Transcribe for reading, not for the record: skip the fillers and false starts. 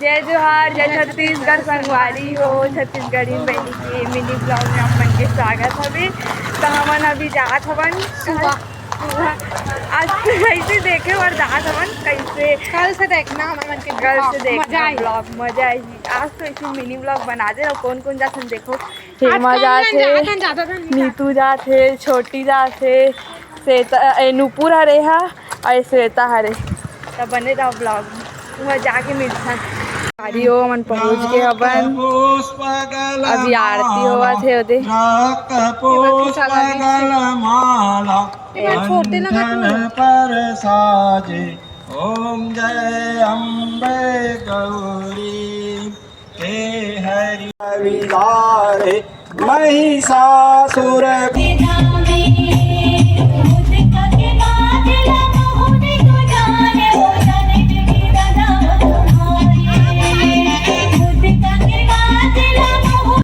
जय जोहार, जय छत्तीसगढ़ संगवारी हो। छत्तीसगढ़ी बहनी के मिनी ब्लॉग में आप मन के स्वागत हवे। तो हमन अभी जात हवन आज कैसे देखे और जात हवन कैसे कल से देखना हमारे के कल से देखना मजा ब्लॉग मजा आई। आज तो ऐसे मिनी ब्लॉग बना दे और कौन कौन जात देखो। हेमा जाते, नीतू जाते, छोटी जाते, श्वेता नूपुर हरे हा और श्वेता हरे। तब बने रहो ब्लॉग में जाके मिलता हो। मन पहुँच के हवन अभी आरती होवा थे ओदे छोटे लगा पर साजे। ओम जय अम्बे गौरी हे हरि विदारे महिषासुर की